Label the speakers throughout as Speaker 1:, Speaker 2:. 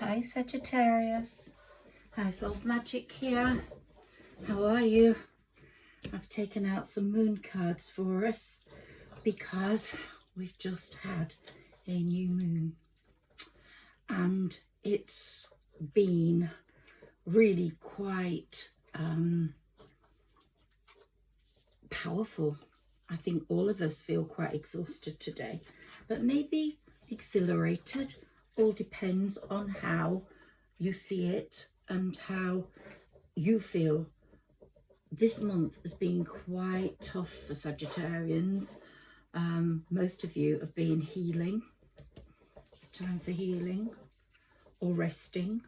Speaker 1: Hi Sagittarius, hi Self Magic here. How are you? I've taken out some moon cards for us because we've just had a new moon and it's been really quite powerful. I think all of us feel quite exhausted today, but maybe exhilarated. All depends on how you see it and how you feel. This month has been quite tough for Sagittarians. Most of you have been healing, time for healing or resting,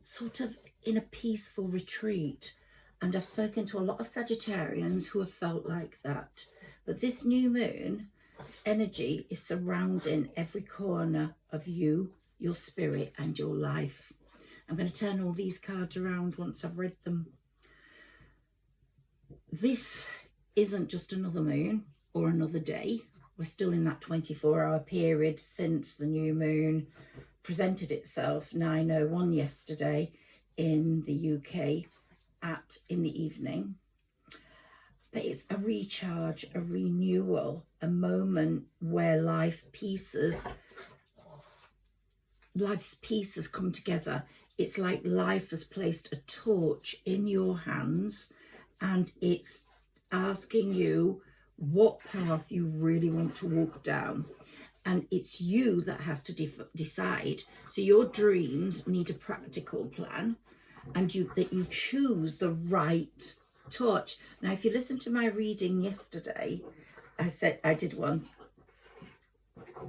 Speaker 1: sort of in a peaceful retreat. And I've spoken to a lot of Sagittarians who have felt like that. But this new moon, its energy is surrounding every corner of you, your spirit and your life. I'm going to turn all these cards around once I've read them. This isn't just another moon or another day. We're still in that 24-hour period since the new moon presented itself 9:01 yesterday in the UK in the evening. But it's a recharge, a renewal, a moment where life's pieces come together. It's like life has placed a torch in your hands and it's asking you what path you really want to walk down. And it's you that has to decide. So your dreams need a practical plan and that you choose the right torch. Now, if you listen to my reading yesterday, I did one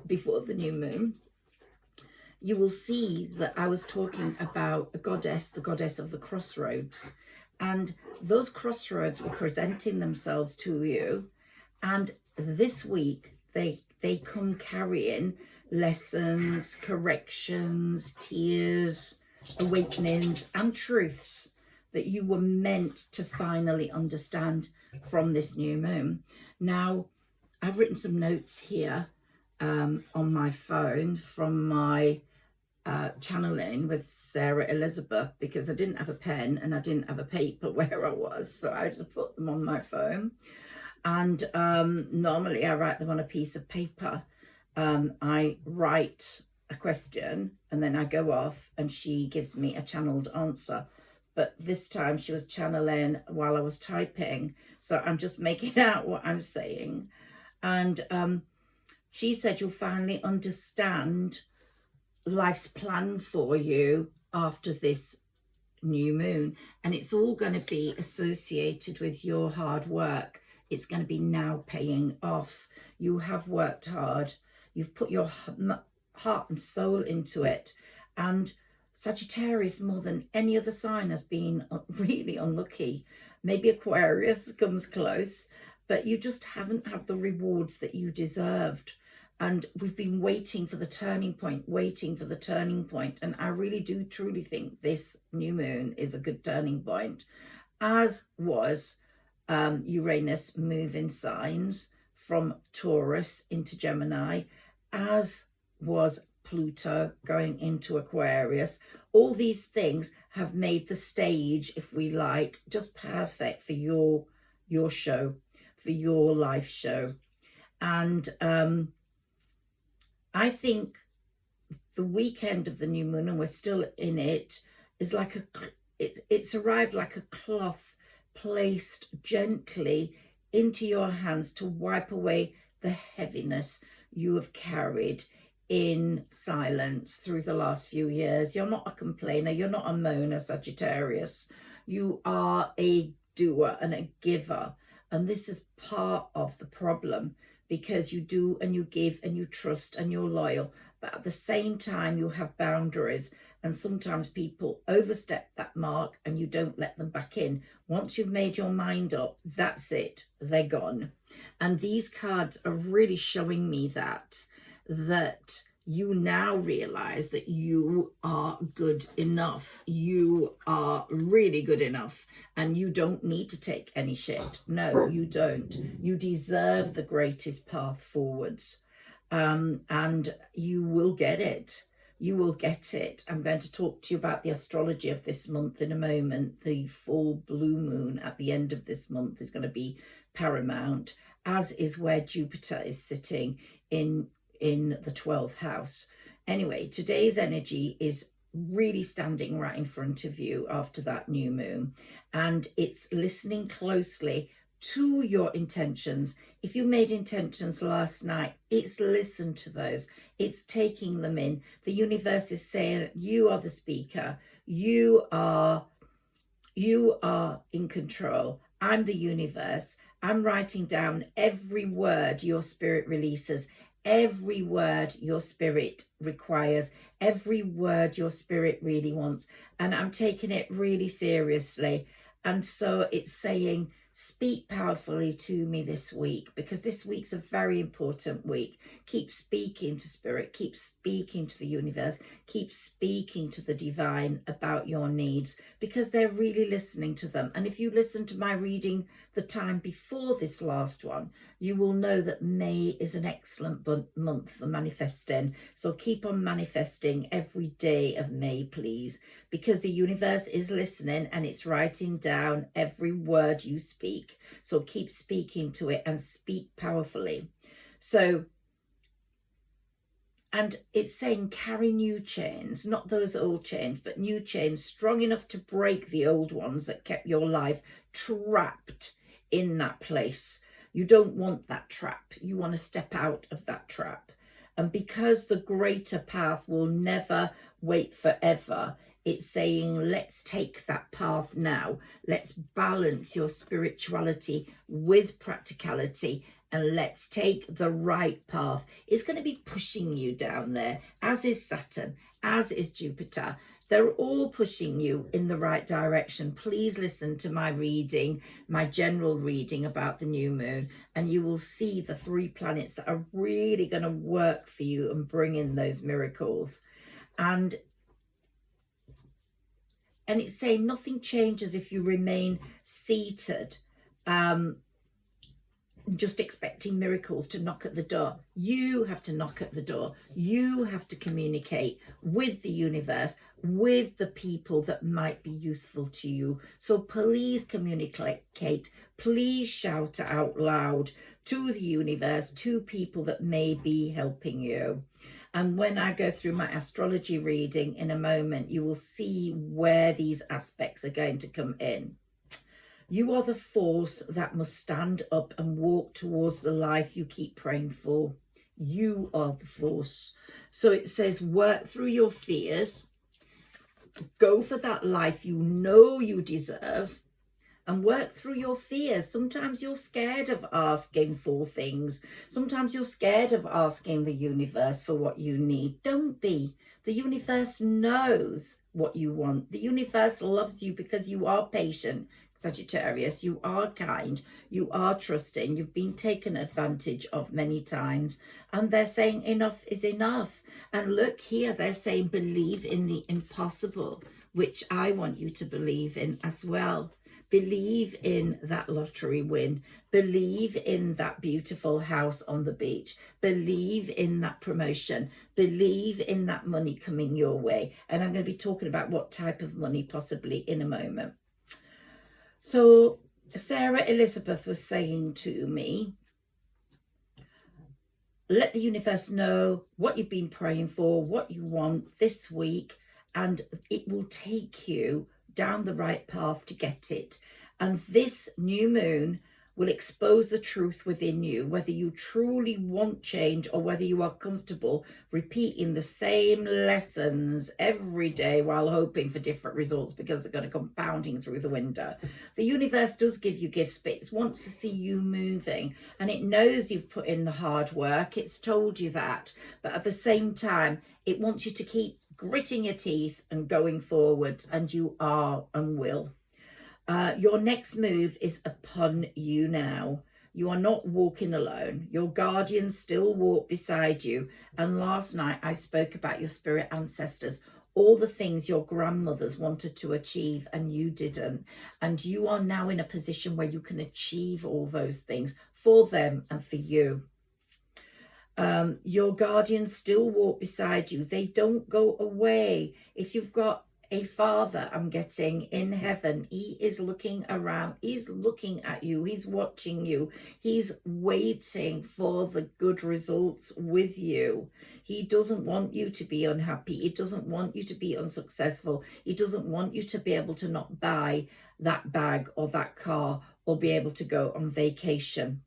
Speaker 1: before the new moon. You will see that I was talking about a goddess, the goddess of the crossroads. And those crossroads were presenting themselves to you. And this week, they come carrying lessons, corrections, tears, awakenings, and truths that you were meant to finally understand from this new moon. Now, I've written some notes here on my phone from my channeling with Sarah Elizabeth, because I didn't have a pen and I didn't have a paper where I was, so I just put them on my phone. And normally I write them on a piece of paper. I write a question and then I go off and she gives me a channeled answer. But this time she was channeling while I was typing, so I'm just making out what I'm saying. And she said you'll finally understand life's plan for you after this new moon, and it's all going to be associated with your hard work. It's going to be now paying off. You have worked hard, you've put your heart and soul into it, and Sagittarius, more than any other sign, has been really unlucky. Maybe Aquarius comes close, but you just haven't had the rewards that you deserved. And we've been waiting for the turning point, And I really do truly think this new moon is a good turning point, as was Uranus moving signs from Taurus into Gemini, as was Pluto going into Aquarius. All these things have made the stage, if we like, just perfect for your show, for your life show. And I think the weekend of the new moon, and we're still in it, is like it's arrived like a cloth placed gently into your hands to wipe away the heaviness you have carried in silence through the last few years. You're not a complainer, you're not a moaner, Sagittarius. You are a doer and a giver. And this is part of the problem, because you do and you give and you trust and you're loyal, but at the same time you have boundaries, and sometimes people overstep that mark and you don't let them back in. Once you've made your mind up, that's it, they're gone. And these cards are really showing me that you now realize that you are good enough. You are really good enough, and you don't need to take any shit. No, you don't. You deserve the greatest path forwards, and you will get it. You will get it. I'm going to talk to you about the astrology of this month in a moment. The full blue moon at the end of this month is going to be paramount, as is where Jupiter is sitting in the 12th house. Anyway, today's energy is really standing right in front of you after that new moon, and it's listening closely to your intentions. If you made intentions last night, it's listened to those, it's taking them in. The universe is saying you are the speaker, you are in control. I'm the universe. I'm writing down every word your spirit releases, every word your spirit requires, every word your spirit really wants, and I'm taking it really seriously. And so it's saying, speak powerfully to me this week, because this week's a very important week. Keep speaking to spirit, keep speaking to the universe, keep speaking to the divine about your needs, because they're really listening to them. And if you listen to my reading the time before this last one, you will know that May is an excellent month for manifesting. So keep on manifesting every day of May, please, because the universe is listening and it's writing down every word you speak. So keep speaking to it and speak powerfully. So, and it's saying carry new chains, not those old chains, but new chains strong enough to break the old ones that kept your life trapped in that place. You don't want that trap. You want to step out of that trap. And because the greater path will never wait forever, it's saying, let's take that path now. Let's balance your spirituality with practicality, and let's take the right path. It's going to be pushing you down there, as is Saturn, as is Jupiter. They're all pushing you in the right direction. Please listen to my reading, my general reading about the new moon, and you will see the 3 planets that are really going to work for you and bring in those miracles. And it's saying nothing changes if you remain seated, just expecting miracles to knock at the door. You have to knock at the door. You have to communicate with the universe, with the people that might be useful to you. So please communicate. Please shout out loud to the universe, to people that may be helping you. And when I go through my astrology reading in a moment, you will see where these aspects are going to come in. You are the force that must stand up and walk towards the life you keep praying for. You are the force. So it says, work through your fears. Go for that life you know you deserve, and work through your fears. Sometimes you're scared of asking for things. Sometimes you're scared of asking the universe for what you need. Don't be. The universe knows what you want. The universe loves you because you are patient, Sagittarius. You are kind. You are trusting. You've been taken advantage of many times. And they're saying enough is enough. And look here, they're saying believe in the impossible, which I want you to believe in as well. Believe in that lottery win. Believe in that beautiful house on the beach. Believe in that promotion. Believe in that money coming your way. And I'm going to be talking about what type of money possibly in a moment. So Sarah Elizabeth was saying to me, let the universe know what you've been praying for, what you want this week, and it will take you down the right path to get it. And this new moon will expose the truth within you, whether you truly want change or whether you are comfortable repeating the same lessons every day while hoping for different results because they're going to come pounding through the window. The universe does give you gifts, but it wants to see you moving, and it knows you've put in the hard work. It's told you that, but at the same time, it wants you to keep gritting your teeth and going forwards, and you are and will. Your next move is upon you now. You are not walking alone. Your guardians still walk beside you. And last night I spoke about your spirit ancestors, all the things your grandmothers wanted to achieve and you didn't. And you are now in a position where you can achieve all those things for them and for you. Your guardians still walk beside you. They don't go away. If you've got a father, I'm getting, in heaven, he is looking around. He's looking at you. He's watching you. He's waiting for the good results with you. He doesn't want you to be unhappy. He doesn't want you to be unsuccessful. He doesn't want you to be able to not buy that bag or that car or be able to go on vacation.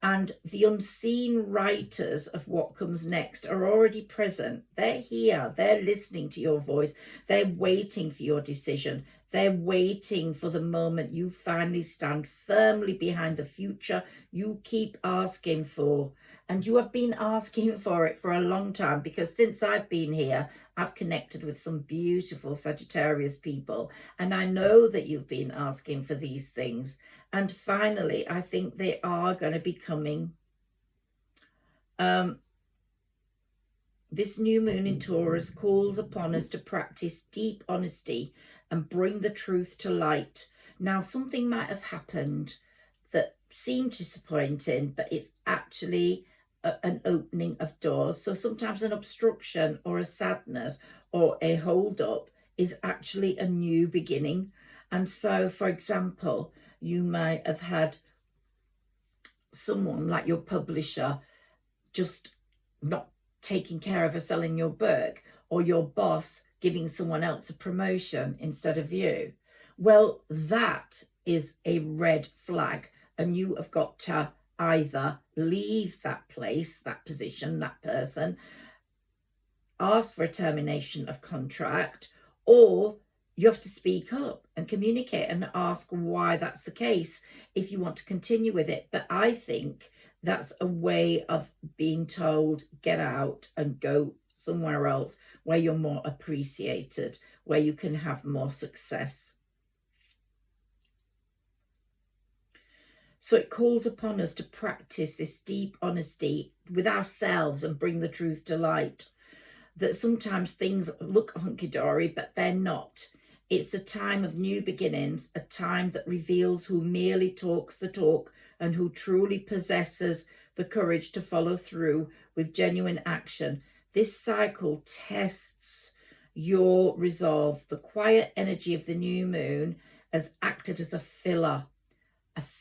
Speaker 1: And the unseen writers of what comes next are already present. They're here. They're listening to your voice. They're waiting for your decision. They're waiting for the moment you finally stand firmly behind the future you keep asking for. And you have been asking for it for a long time, because since I've been here, I've connected with some beautiful Sagittarius people. And I know that you've been asking for these things. And finally, I think they are going to be coming. This new moon in Taurus calls upon us to practice deep honesty and bring the truth to light. Now, something might have happened that seemed disappointing, but it's actually an opening of doors. So sometimes an obstruction or a sadness or a hold up is actually a new beginning. And so, for example, you might have had someone like your publisher just not taking care of or selling your book, or your boss giving someone else a promotion instead of you. Well, that is a red flag, and you have got to either leave that place, that position, that person, ask for a termination of contract, or you have to speak up and communicate and ask why that's the case if you want to continue with it. But I think that's a way of being told, get out and go somewhere else where you're more appreciated, where you can have more success. So it calls upon us to practice this deep honesty with ourselves and bring the truth to light. That sometimes things look hunky-dory, but they're not. It's a time of new beginnings, a time that reveals who merely talks the talk and who truly possesses the courage to follow through with genuine action. This cycle tests your resolve. The quiet energy of the new moon has acted as a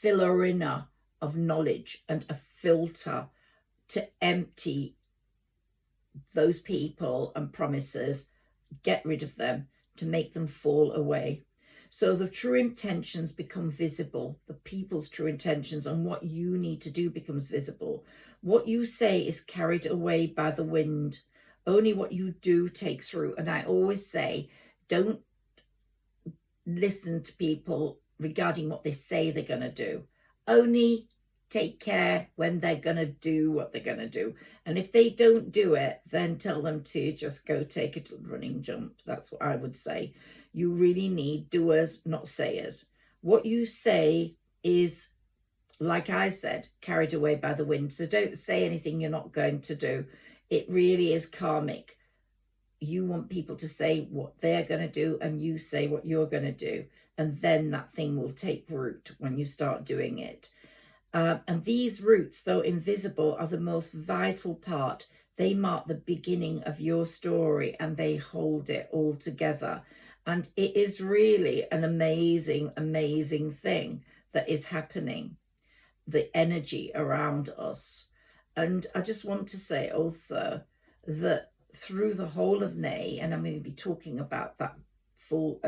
Speaker 1: fillerina of knowledge and a filter to empty those people and promises, get rid of them, to make them fall away. So the true intentions become visible. The people's true intentions and what you need to do becomes visible. What you say is carried away by the wind. Only what you do takes root. And I always say, don't listen to people regarding what they say they're going to do. Only take care when they're going to do what they're going to do. And if they don't do it, then tell them to just go take a running jump. That's what I would say. You really need doers, not sayers. What you say is, like I said, carried away by the wind. So don't say anything you're not going to do. It really is karmic. You want people to say what they're going to do, and you say what you're going to do. And then that thing will take root when you start doing it. And these roots, though invisible, are the most vital part. They mark the beginning of your story and they hold it all together. And it is really an amazing, amazing thing that is happening, the energy around us. And I just want to say also that through the whole of May, and I'm going to be talking about that full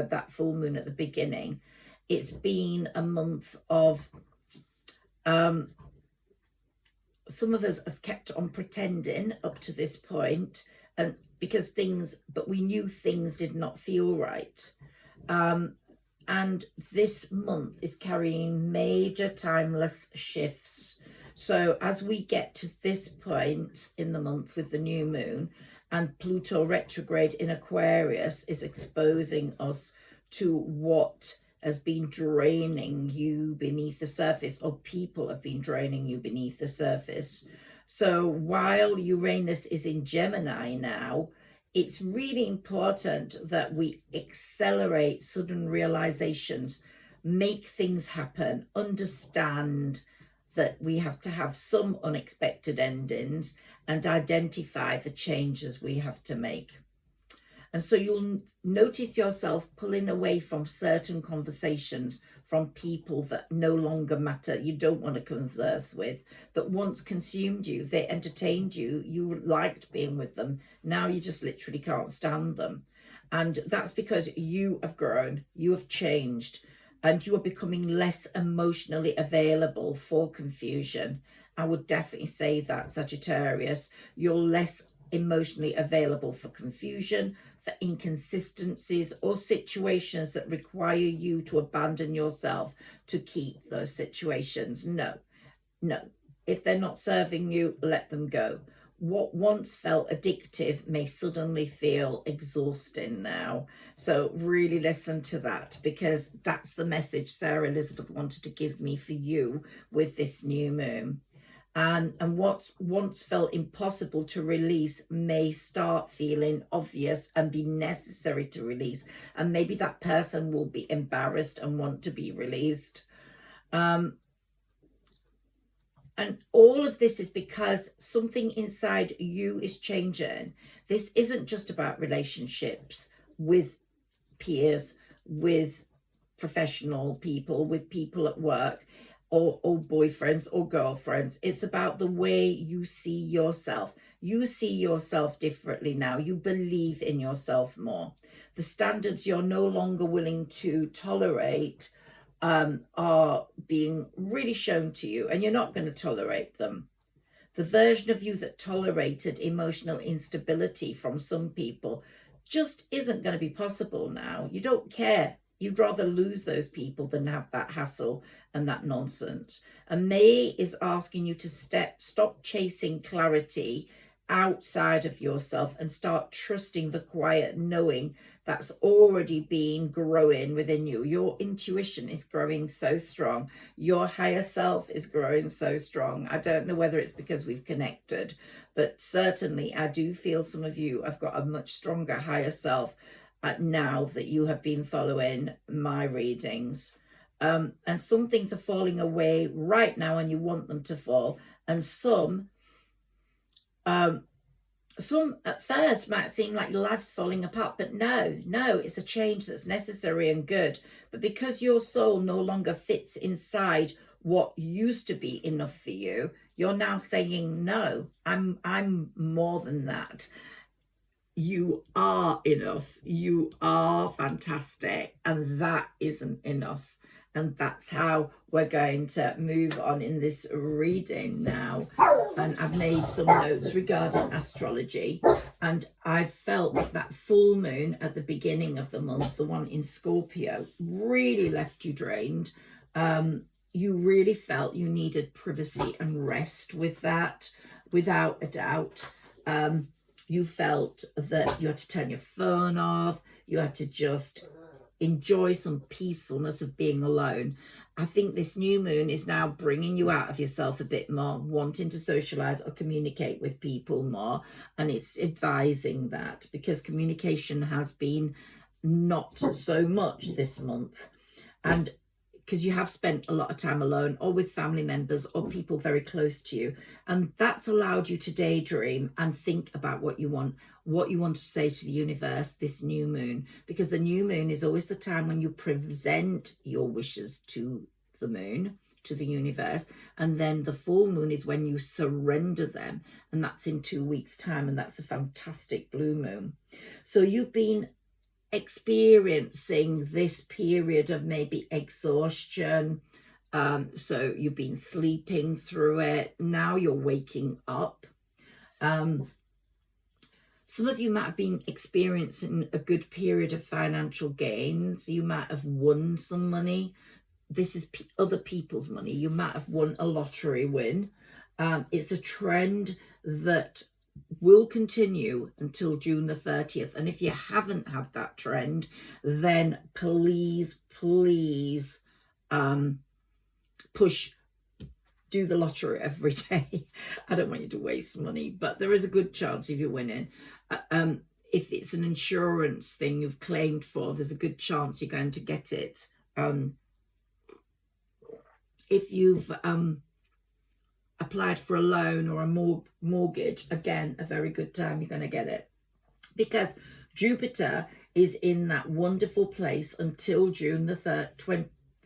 Speaker 1: moon at the beginning, it's been a month of some of us have kept on pretending up to this point, and but we knew things did not feel right. And this month is carrying major timeless shifts. So as we get to this point in the month with the new moon, and Pluto retrograde in Aquarius is exposing us to what has been draining you beneath the surface, or people have been draining you beneath the surface. So while Uranus is in Gemini now, it's really important that we accelerate sudden realizations, make things happen, understand, that we have to have some unexpected endings and identify the changes we have to make. And so you'll notice yourself pulling away from certain conversations, from people that no longer matter, you don't want to converse with, that once consumed you, they entertained you, you liked being with them. Now you just literally can't stand them. And that's because you have grown, you have changed, and you are becoming less emotionally available for confusion. I would definitely say that, Sagittarius. You're less emotionally available for confusion, for inconsistencies, or situations that require you to abandon yourself to keep those situations. No. If they're not serving you, let them go. What once felt addictive may suddenly feel exhausting now. So really listen to that, because that's the message Sarah Elizabeth wanted to give me for you with this new moon. And what once felt impossible to release may start feeling obvious and be necessary to release. And maybe that person will be embarrassed and want to be released. And all of this is because something inside you is changing. This isn't just about relationships with peers, with professional people, with people at work, or boyfriends or girlfriends. It's about the way you see yourself. You see yourself differently now. You believe in yourself more. The standards you're no longer willing to tolerate are being really shown to you, and you're not going to tolerate them. The version of you that tolerated emotional instability from some people just isn't going to be possible now. You don't care. You'd rather lose those people than have that hassle and that nonsense. And May is asking you to stop chasing clarity outside of yourself and start trusting the quiet knowing that's already been growing within you. Your intuition is growing so strong. Your higher self is growing so strong. I don't know whether it's because we've connected, but certainly I do feel some of you have got a much stronger higher self now that you have been following my readings. And some things are falling away right now and you want them to fall. And some at first might seem like your life's falling apart, but no, it's a change that's necessary and good. But because your soul no longer fits inside what used to be enough for you, you're now saying, no, I'm more than that. You are enough. You are fantastic. And that isn't enough. And that's how we're going to move on in this reading now. And I've made some notes regarding astrology. And I felt that full moon at the beginning of the month, the one in Scorpio, really left you drained. You really felt you needed privacy and rest with that, without a doubt. You felt that you had to turn your phone off. You had to just enjoy some peacefulness of being alone. I think this new moon is now bringing you out of yourself a bit more, wanting to socialize or communicate with people more. And it's advising that, because communication has been not so much this month. And because you have spent a lot of time alone or with family members or people very close to you. And that's allowed you to daydream and think about what you want to say to the universe this new moon, because the new moon is always the time when you present your wishes to the moon, to the universe. And then the full moon is when you surrender them. And that's in 2 weeks' time. And that's a fantastic blue moon. So you've been experiencing this period of maybe exhaustion. So you've been sleeping through it. Now you're waking up. Some of you might have been experiencing a good period of financial gains. You might have won some money. This is other people's money. You might have won a lottery win. It's a trend that will continue until June the 30th. And if you haven't had that trend, then please do the lottery every day. I don't want you to waste money, but there is a good chance if you're winning. If it's an insurance thing you've claimed for, there's a good chance you're going to get it. If you've applied for a loan or a mortgage, again, a very good time you're going to get it. Because Jupiter is in that wonderful place until June the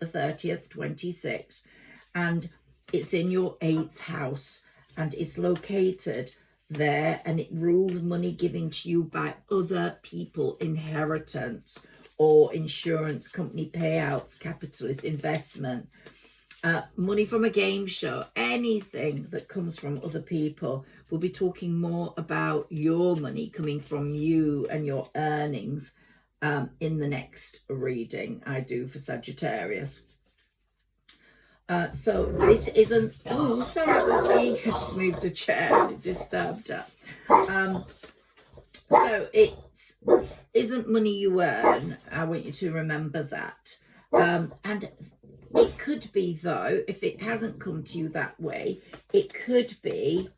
Speaker 1: 30th, 26, and it's in your 8th house, and it's located there, and it rules money giving to you by other people, inheritance or insurance company payouts, capitalist investment, money from a game show, anything that comes from other people. We'll be talking more about your money coming from you and your earnings in the next reading I do for Sagittarius. So this isn't, oh, sorry, I just moved a chair and it disturbed her. So it isn't money you earn. I want you to remember that. And it could be, though, if it hasn't come to you that way, it could be,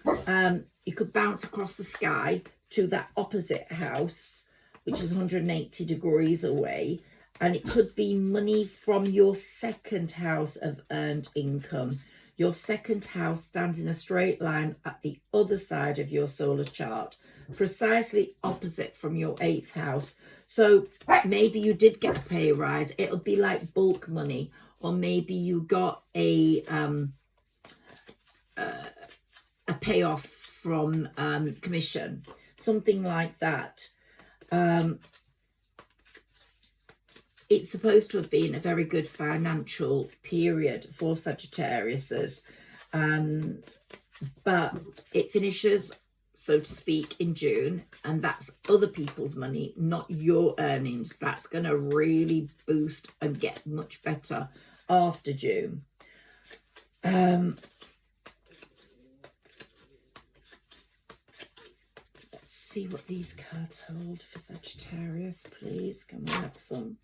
Speaker 1: you could bounce across the sky to that opposite house, which is 180 degrees away. And it could be money from your second house of earned income. Your second house stands in a straight line at the other side of your solar chart, precisely opposite from your 8th house. So maybe you did get a pay rise. It'll be like bulk money, or maybe you got a payoff from commission, something like that. It's supposed to have been a very good financial period for Sagittariuses, but it finishes, so to speak, in June, and that's other people's money, not your earnings. That's going to really boost and get much better after June. Let's see what these cards hold for Sagittarius, please. Can we have some?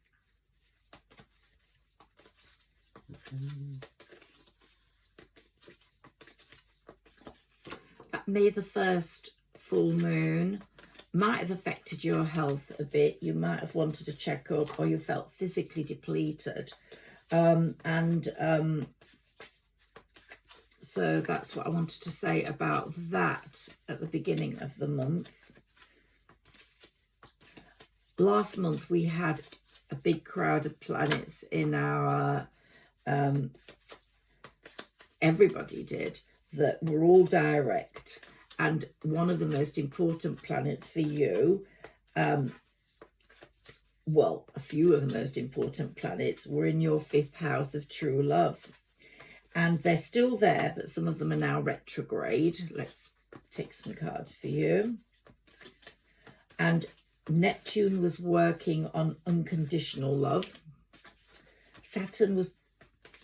Speaker 1: May the 1st full moon might have affected your health a bit. You might have wanted a checkup, or you felt physically depleted. So that's what I wanted to say about that at the beginning of the month. Last month we had a big crowd of planets in our everybody did, that were all direct, and one of the most important planets for you, well, a few of the most important planets were in your 5th house of true love, and they're still there, but some of them are now retrograde. Let's take some cards for you. And Neptune was working on unconditional love. Saturn was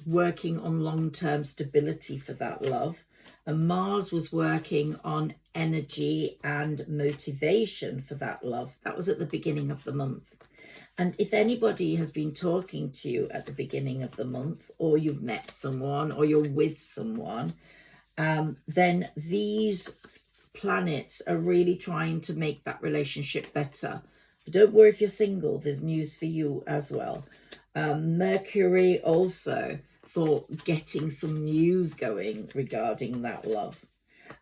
Speaker 1: working on long-term stability for that love, and Mars was working on energy and motivation for that love. That was at the beginning of the month. And if anybody has been talking to you at the beginning of the month, or you've met someone, or you're with someone, then these planets are really trying to make that relationship better. But don't worry if you're single, there's news for you as well. Mercury also for getting some news going regarding that love.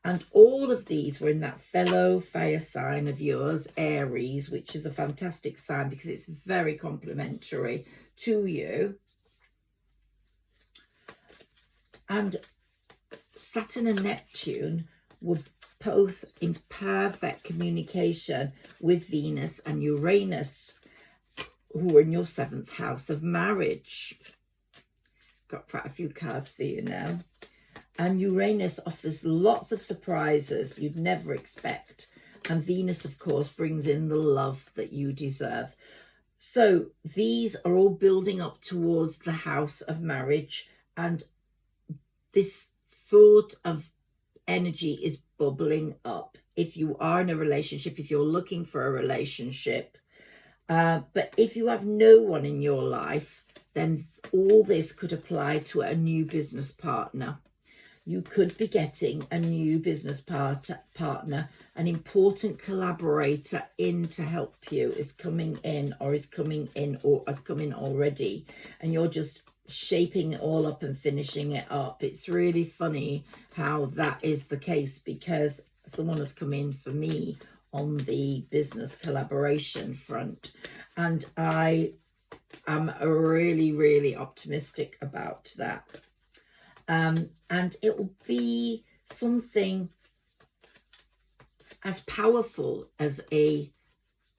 Speaker 1: And all of these were in that fellow fire sign of yours, Aries, which is a fantastic sign because it's very complementary to you. And Saturn and Neptune were both in perfect communication with Venus and Uranus, who are in your 7th house of marriage. Got quite a few cards for you now. And Uranus offers lots of surprises you'd never expect. And Venus, of course, brings in the love that you deserve. So these are all building up towards the house of marriage. And this sort of energy is bubbling up. If you are in a relationship, if you're looking for a relationship. But if you have no one in your life, then all this could apply to a new business partner. You could be getting a new business partner, an important collaborator in to help you is coming in, or is coming in, or has come in already. And you're just shaping it all up and finishing it up. It's really funny how that is the case, because someone has come in for me on the business collaboration front, and I am really, really optimistic about that. And it will be something as powerful as a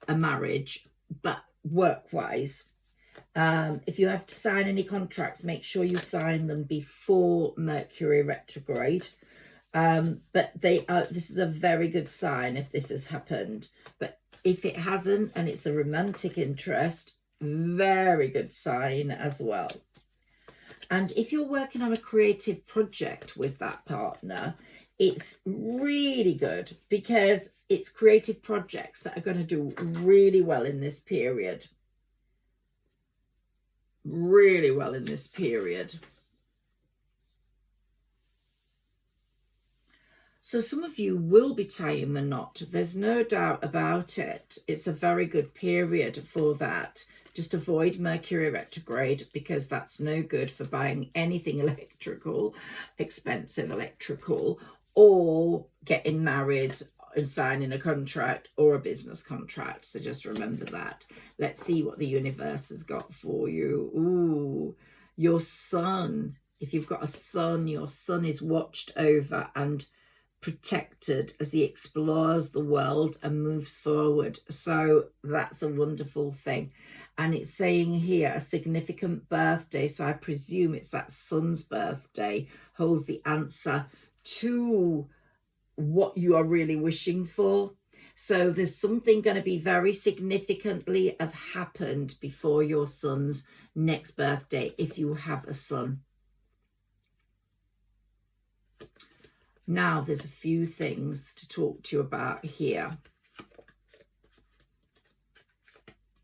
Speaker 1: marriage, but work-wise. If you have to sign any contracts, make sure you sign them before Mercury retrograde. But this is a very good sign if this has happened. But if it hasn't, and it's a romantic interest, very good sign as well. And if you're working on a creative project with that partner, it's really good, because it's creative projects that are going to do really well in this period. Really well in this period. So some of you will be tying the knot. There's no doubt about it. It's a very good period for that. Just avoid Mercury retrograde, because that's no good for buying anything electrical, expensive electrical, or getting married and signing a contract or a business contract. So just remember that. Let's see what the universe has got for you. Ooh, your sun. If you've got a sun, your sun is watched over and protected as he explores the world and moves forward. So that's a wonderful thing. And it's saying here a significant birthday, so I presume it's that sun's birthday, holds the answer to what you are really wishing for. So there's something going to be very significantly have happened before your son's next birthday, if you have a son. Now, there's a few things to talk to you about here.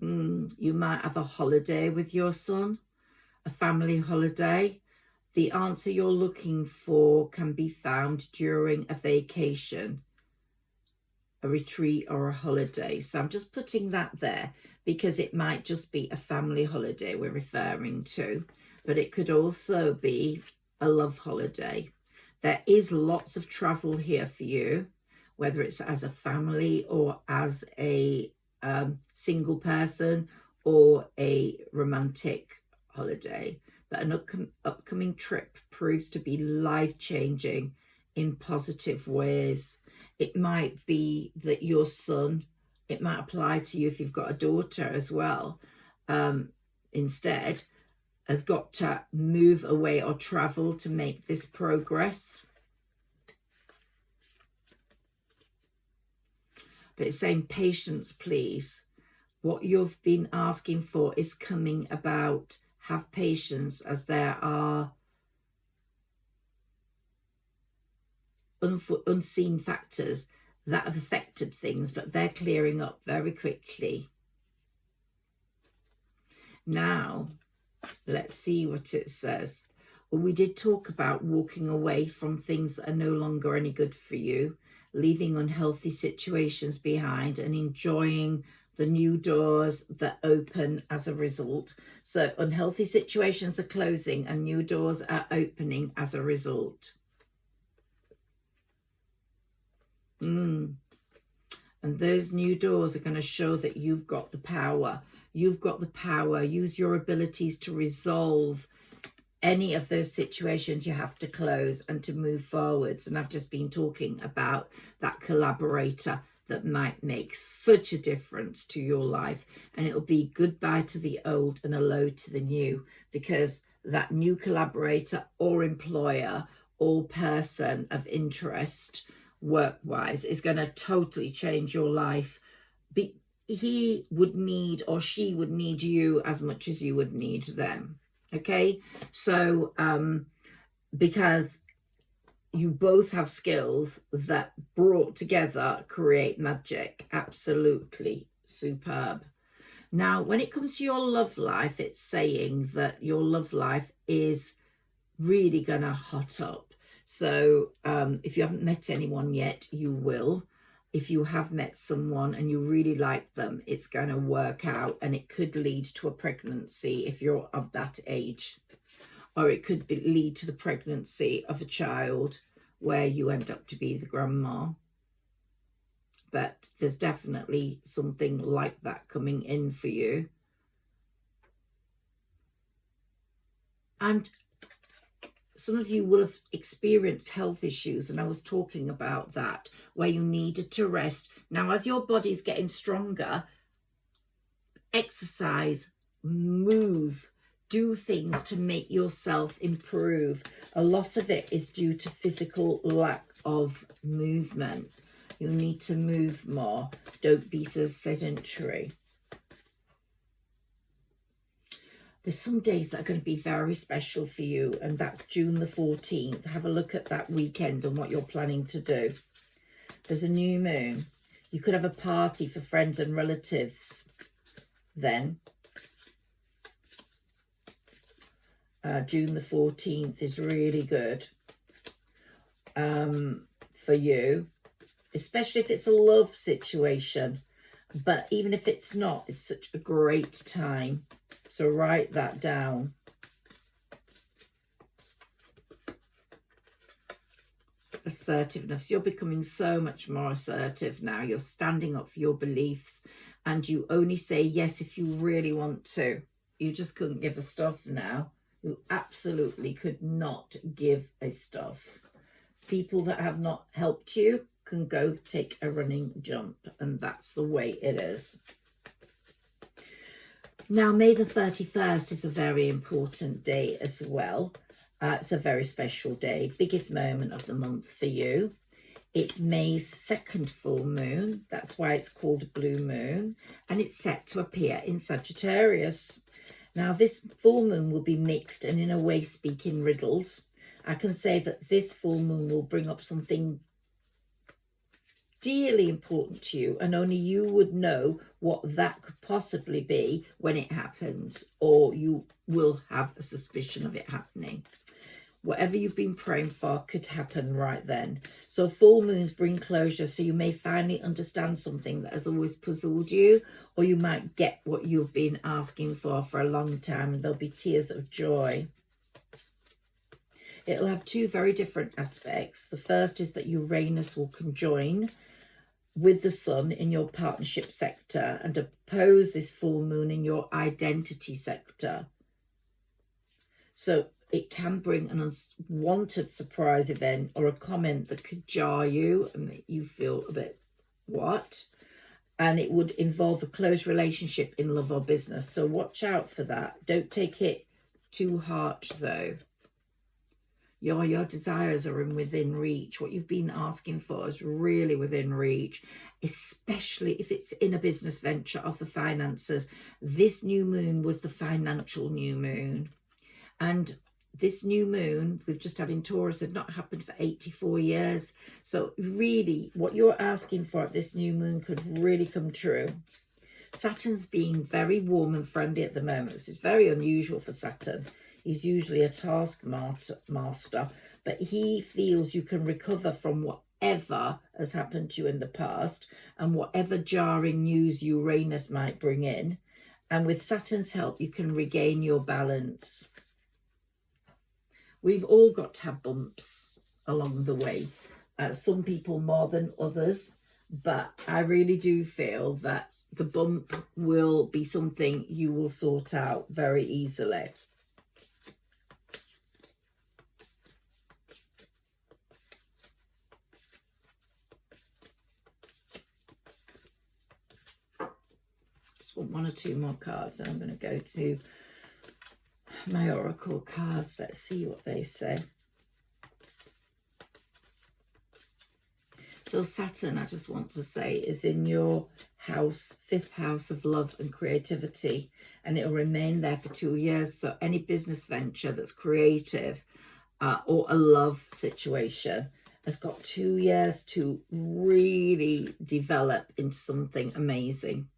Speaker 1: You might have a holiday with your son, a family holiday. The answer you're looking for can be found during a vacation, a retreat, or a holiday. So I'm just putting that there, because it might just be a family holiday we're referring to, but it could also be a love holiday. There is lots of travel here for you, whether it's as a family or as a single person or a romantic holiday. But an upcoming trip proves to be life-changing in positive ways. It might be that your son, it might apply to you if you've got a daughter as well, instead, has got to move away or travel to make this progress. But it's saying patience, please. What you've been asking for is coming about. Have patience, as there are unseen factors that have affected things, but they're clearing up very quickly. Now, let's see what it says. Well, we did talk about walking away from things that are no longer any good for you, leaving unhealthy situations behind, and enjoying the new doors that open as a result. So unhealthy situations are closing and new doors are opening as a result. And those new doors are going to show that you've got the power. You've got the power. Use your abilities to resolve any of those situations you have to close and to move forwards. And I've just been talking about that collaborator that might make such a difference to your life. And it'll be goodbye to the old and hello to the new, because that new collaborator or employer or person of interest work-wise is going to totally change your life. He would need, or she would need, you as much as you would need them. Okay, so because you both have skills that brought together create magic. Absolutely superb. Now, when it comes to your love life, it's saying that your love life is really gonna hot up. So if you haven't met anyone yet, you will. If you have met someone and you really like them, it's going to work out, and it could lead to a pregnancy if you're of that age. or it could lead to the pregnancy of a child where you end up to be the grandma. But there's definitely something like that coming in for you. And some of you will have experienced health issues, and I was talking about that, where you needed to rest. Now, as your body's getting stronger, exercise, move, do things to make yourself improve. A lot of it is due to physical lack of movement. You need to move more. Don't be so sedentary. There's some days that are going to be very special for you, and that's June the 14th. Have a look at that weekend and what you're planning to do. There's a new moon. You could have a party for friends and relatives then. June the 14th is really good for you, especially if it's a love situation. But even if it's not, it's such a great time. So write that down. Assertiveness. You're becoming so much more assertive now. You're standing up for your beliefs, and you only say yes if you really want to. You just couldn't give a stuff now. You absolutely could not give a stuff. People that have not helped you can go take a running jump, and that's the way it is. Now, May the 31st is a very important day as well. It's a very special day, biggest moment of the month for you. It's May's second full moon. That's why it's called a blue moon, and it's set to appear in Sagittarius. Now, this full moon will be mixed and in a way speak in riddles. I can say that this full moon will bring up something dearly important to you, and only you would know what that could possibly be when it happens, or you will have a suspicion of it happening. Whatever you've been praying for could happen right then. So full moons bring closure, so you may finally understand something that has always puzzled you, or you might get what you've been asking for a long time, and there'll be tears of joy. It'll have two very different aspects. The first is that Uranus will conjoin with the sun in your partnership sector and oppose this full moon in your identity sector. So it can bring an unwanted surprise event or a comment that could jar you and make you feel a bit, what? And it would involve a close relationship in love or business. So watch out for that. Don't take it too hard though. Your desires are within reach. What you've been asking for is really within reach, especially if it's in a business venture of the finances. This new moon was the financial new moon. And this new moon we've just had in Taurus had not happened for 84 years. So really, what you're asking for at this new moon could really come true. Saturn's being very warm and friendly at the moment. This is very unusual for Saturn. He's usually a taskmaster, but he feels you can recover from whatever has happened to you in the past and whatever jarring news Uranus might bring in. And with Saturn's help, you can regain your balance. We've all got to have bumps along the way. Some people more than others, but I really do feel that the bump will be something you will sort out very easily. Want one or two more cards, and I'm going to go to my oracle cards. Let's see what they say. So Saturn, I just want to say, is in your house, 5th house of love and creativity, and it'll remain there for 2 years. So any business venture that's creative or a love situation has got 2 years to really develop into something amazing.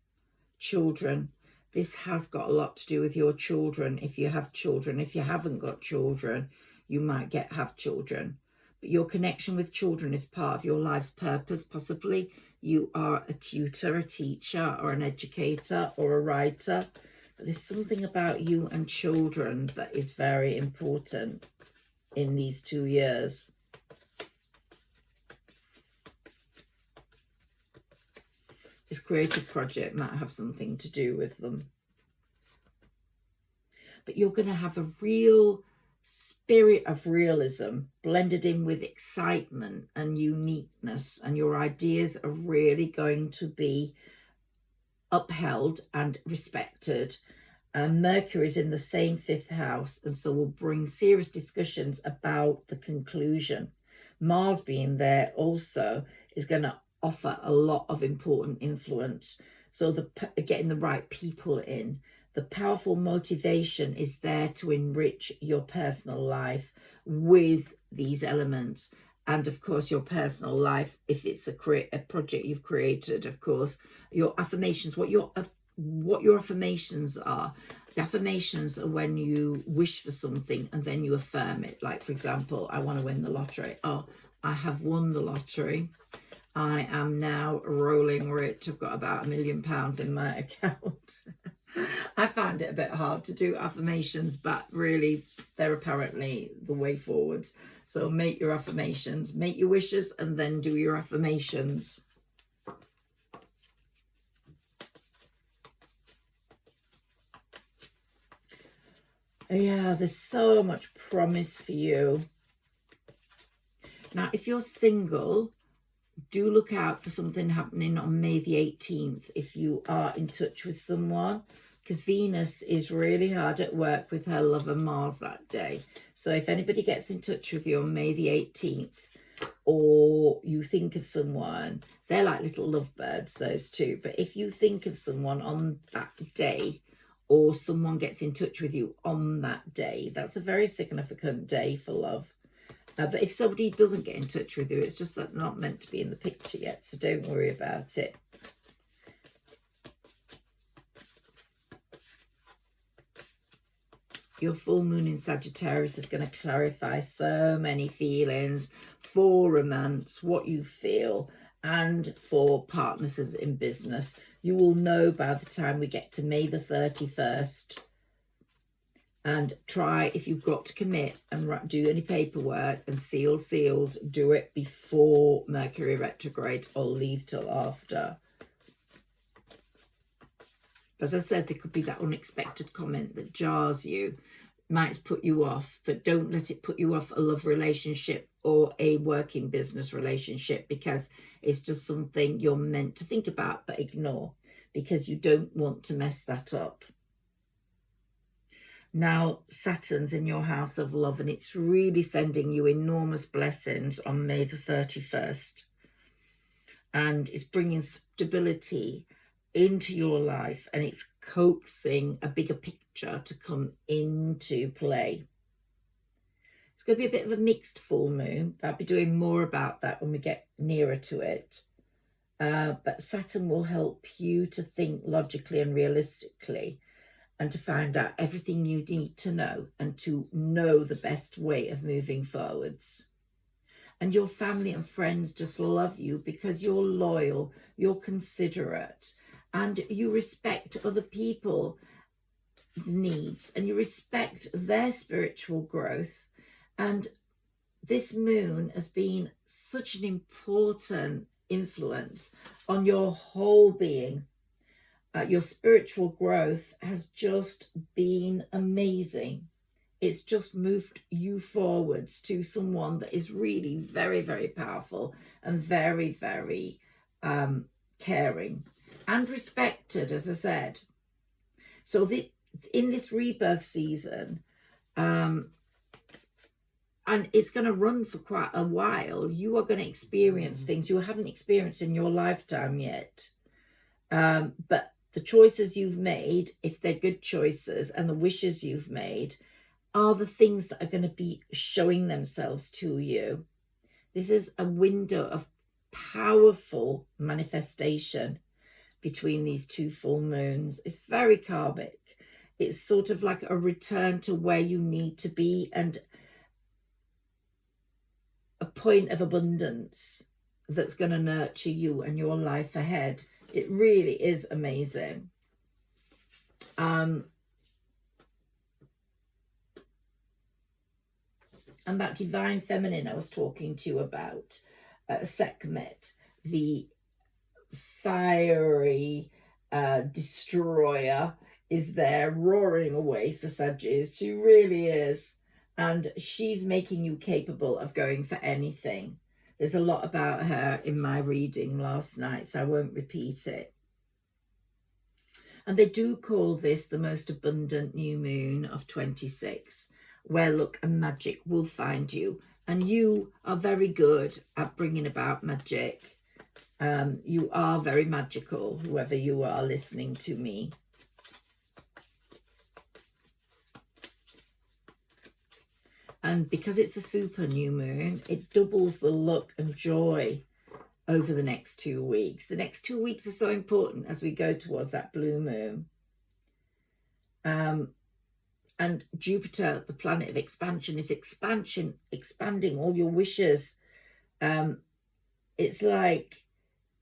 Speaker 1: Children, this has got a lot to do with your children. If you have children, if you haven't got children, you might have children, but your connection with children is part of your life's purpose. Possibly you are a tutor, a teacher, or an educator, or a writer. But there's something about you and children that is very important in these 2 years. This creative project might have something to do with them. But you're going to have a real spirit of realism blended in with excitement and uniqueness, and your ideas are really going to be upheld and respected. Mercury is in the same 5th house, and so will bring serious discussions about the conclusion. Mars being there also is going to offer a lot of important influence. So getting the right people in. The powerful motivation is there to enrich your personal life with these elements. And of course, your personal life, if it's a project you've created, of course, your affirmations, what your affirmations are. The affirmations are when you wish for something and then you affirm it. Like, for example, I want to win the lottery. Oh, I have won the lottery. I am now rolling rich. I've got about £1 million in my account. I find it a bit hard to do affirmations, but really they're apparently the way forwards. So make your affirmations, make your wishes, and then do your affirmations. Yeah, there's so much promise for you. Now, if you're single, do look out for something happening on May the 18th if you are in touch with someone, because Venus is really hard at work with her lover Mars that day. So if anybody gets in touch with you on May the 18th, or you think of someone, they're like little lovebirds, those two. But if you think of someone on that day, or someone gets in touch with you on that day, that's a very significant day for love. But if somebody doesn't get in touch with you, it's just that they're not meant to be in the picture yet, so don't worry about it. Your full moon in Sagittarius is going to clarify so many feelings for romance, what you feel, and for partners in business. You will know by the time we get to May the 31st. And try, if you've got to commit and do any paperwork and seal seals, do it before Mercury retrograde or leave till after. As I said, there could be that unexpected comment that jars you, might put you off, but don't let it put you off a love relationship or a working business relationship, because it's just something you're meant to think about but ignore, because you don't want to mess that up. Now, Saturn's in your house of love, and it's really sending you enormous blessings on May the 31st. And it's bringing stability into your life, and it's coaxing a bigger picture to come into play. It's going to be a bit of a mixed full moon. I'll be doing more about that when we get nearer to it. But Saturn will help you to think logically and realistically, and to find out everything you need to know, and to know the best way of moving forwards. And your family and friends just love you because you're loyal, you're considerate, and you respect other people's needs, and you respect their spiritual growth. And this moon has been such an important influence on your whole being. Your spiritual growth has just been amazing. It's just moved you forwards to someone that is really very, very powerful and very, very caring and respected, as I said. So in this rebirth season, and it's going to run for quite a while, you are going to experience things you haven't experienced in your lifetime yet. But the choices you've made, if they're good choices, and the wishes you've made are the things that are going to be showing themselves to you. This is a window of powerful manifestation between these two full moons. It's very karmic. It's sort of like a return to where you need to be, and a point of abundance that's going to nurture you and your life ahead. It really is amazing. And that divine feminine I was talking to you about, Sekhmet, the fiery destroyer, is there roaring away for Saggis. She really is. And she's making you capable of going for anything. There's a lot about her in my reading last night, so I won't repeat it. And they do call this the most abundant new moon of 26, where luck and magic will find you. And you are very good at bringing about magic. You are very magical, whoever you are listening to me. And because it's a super new moon, it doubles the luck and joy over the next 2 weeks. The next 2 weeks are so important as we go towards that blue moon. And Jupiter, the planet of expansion, is expanding all your wishes. It's like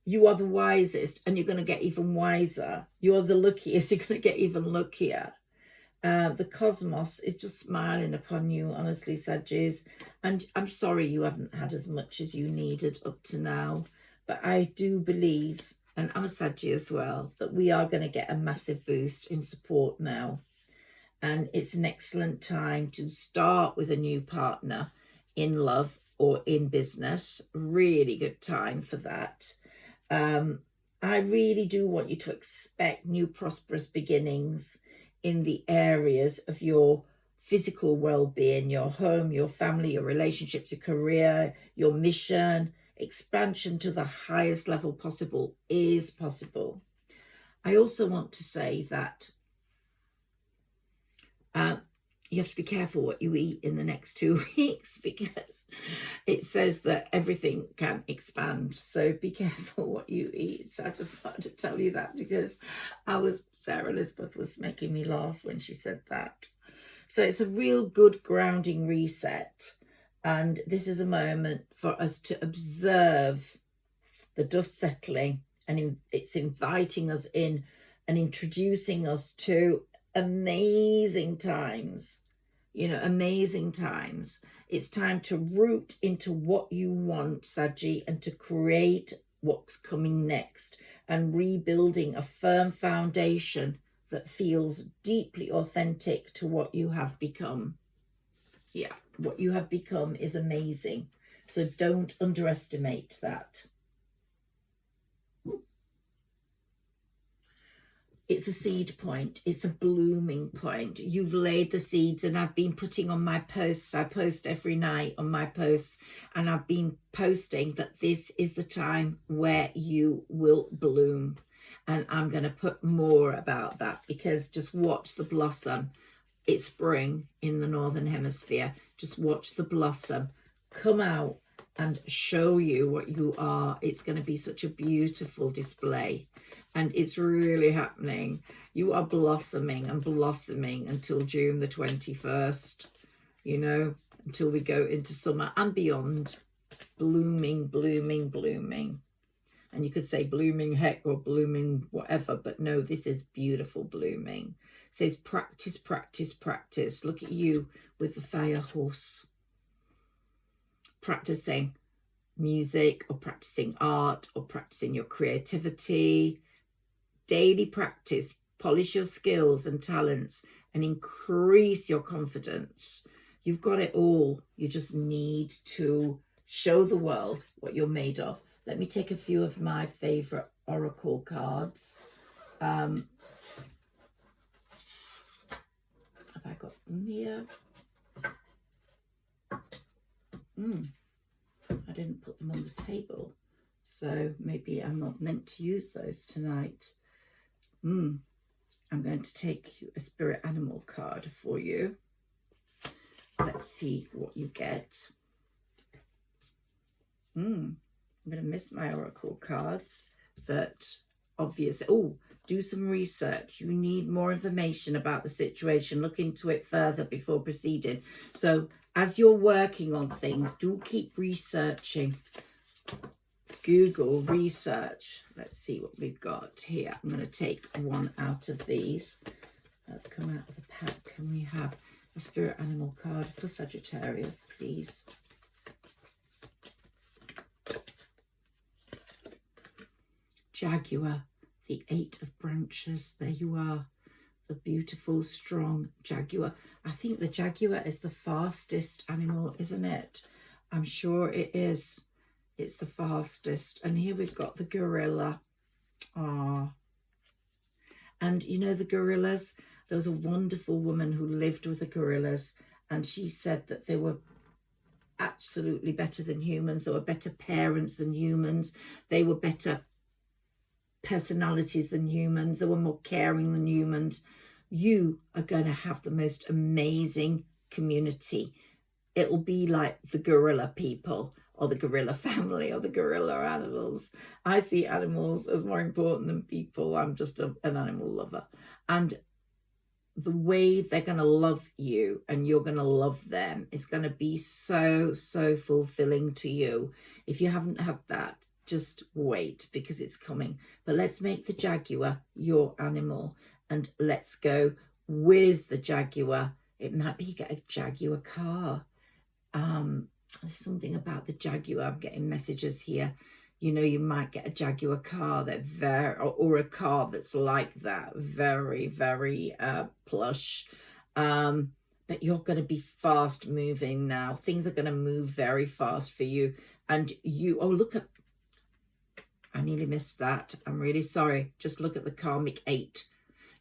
Speaker 1: you are the wisest and you're going to get even wiser. You're the luckiest, you're going to get even luckier. The cosmos is just smiling upon you, honestly, Saggis. And I'm sorry you haven't had as much as you needed up to now. But I do believe, and I'm a Saggi as well, that we are going to get a massive boost in support now. And it's an excellent time to start with a new partner in love or in business. Really good time for that. I really do want you to expect new prosperous beginnings in the areas of your physical well-being, your home, your family, your relationships, your career, your mission. Expansion to the highest level possible is possible. I also want to say that you have to be careful what you eat in the next 2 weeks, because it says that everything can expand. So be careful what you eat. So I just wanted to tell you that, because Sarah Elizabeth was making me laugh when she said that. So it's a real good grounding reset. And this is a moment for us to observe the dust settling, and it's inviting us in and introducing us to amazing times, amazing times. It's time to root into what you want, Saggi, and to create what's coming next, and rebuilding a firm foundation that feels deeply authentic to what you have become. Yeah, what you have become is amazing. So don't underestimate that. It's a seed point. It's a blooming point. You've laid the seeds, and I've been putting on my posts. I post every night on my posts, and I've been posting that this is the time where you will bloom. And I'm going to put more about that, because just watch the blossom. It's spring in the Northern Hemisphere. Just watch the blossom come out and show you what you are. It's going to be such a beautiful display, and it's really happening. You are blossoming and blossoming until June the 21st, until we go into summer and beyond. Blooming, blooming, blooming. And you could say blooming heck or blooming whatever, but no, this is beautiful blooming. It says practice, practice, practice. Look at you with the fire horse. Practicing music, or practicing art, or practicing your creativity. Daily practice. Polish your skills and talents and increase your confidence. You've got it all. You just need to show the world what you're made of. Let me take a few of my favorite oracle cards. Have I got them here? I didn't put them on the table, so maybe I'm not meant to use those tonight. I'm going to take a spirit animal card for you. Let's see what you get. I'm going to miss my oracle cards, but obviously, do some research. You need more information about the situation. Look into it further before proceeding. So as you're working on things, do keep researching. Google, research. Let's see what we've got here. I'm going to take one out of these come out of the pack. Can we have a spirit animal card for Sagittarius, please? Jaguar, the 8 of branches. There you are, the beautiful, strong jaguar. I think the jaguar is the fastest animal, isn't it? I'm sure it is. It's the fastest. And here we've got the gorilla. Ah. And you know the gorillas? There was a wonderful woman who lived with the gorillas, and she said that they were absolutely better than humans. They were better parents than humans. They were better personalities than humans. They were more caring than humans. You are going to have the most amazing community. It'll be like the gorilla people, or the gorilla family, or the gorilla animals. I see animals as more important than people. I'm just an animal lover. And the way they're going to love you and you're going to love them is going to be so, so fulfilling to you. If you haven't had that, just wait, because it's coming. But let's make the jaguar your animal, and let's go with the jaguar. It might be you get a jaguar car. There's something about the jaguar. I'm getting messages here. You know, you might get a jaguar car that or a car that's like that, very, very plush. But you're going to be fast moving now. Things are going to move very fast for you. And you, oh, look at, I nearly missed that. I'm really sorry. Just look at the karmic 8.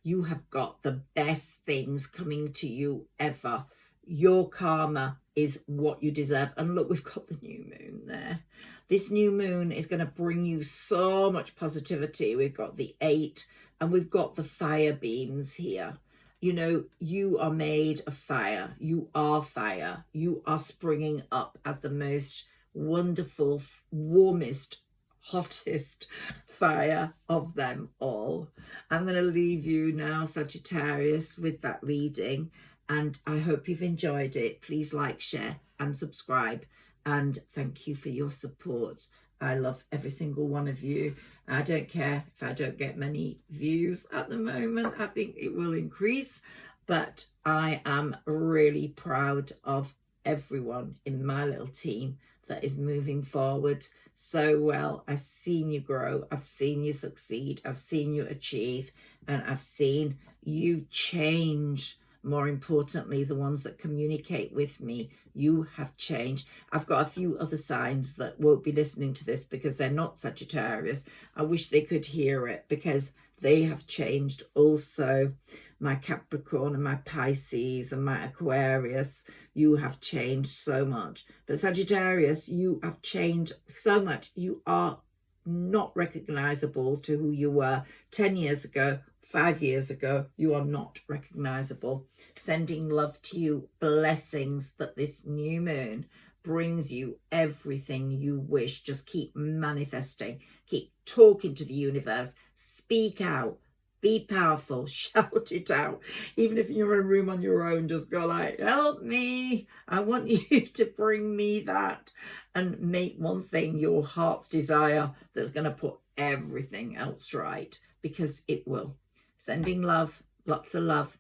Speaker 1: You have got the best things coming to you ever. Your karma is what you deserve. And look, we've got the new moon there. This new moon is going to bring you so much positivity. We've got the 8 and we've got the fire beams here. You know, you are made of fire. You are fire. You are springing up as the most wonderful, warmest, hottest fire of them all. I'm going to leave you now, Sagittarius, with that reading. And I hope you've enjoyed it. Please like, share and subscribe. And thank you for your support. I love every single one of you. I don't care if I don't get many views at the moment. I think it will increase. But I am really proud of everyone in my little team that is moving forward so well. I've seen you grow. I've seen you succeed. I've seen you achieve. And I've seen you change. More importantly, the ones that communicate with me, you have changed. I've got a few other signs that won't be listening to this because they're not Sagittarius. I wish they could hear it because they have changed also. My Capricorn and my Pisces and my Aquarius, you have changed so much. But Sagittarius, you have changed so much. You are not recognizable to who you were 10 years ago. 5 years ago. You are not recognizable. Sending love to you, blessings that this new moon brings you everything you wish. Just keep manifesting, keep talking to the universe, speak out, be powerful, shout it out. Even if you're in a room on your own, just go like, help me. I want you to bring me that, and make one thing your heart's desire that's going to put everything else right, because it will. Sending love, lots of love.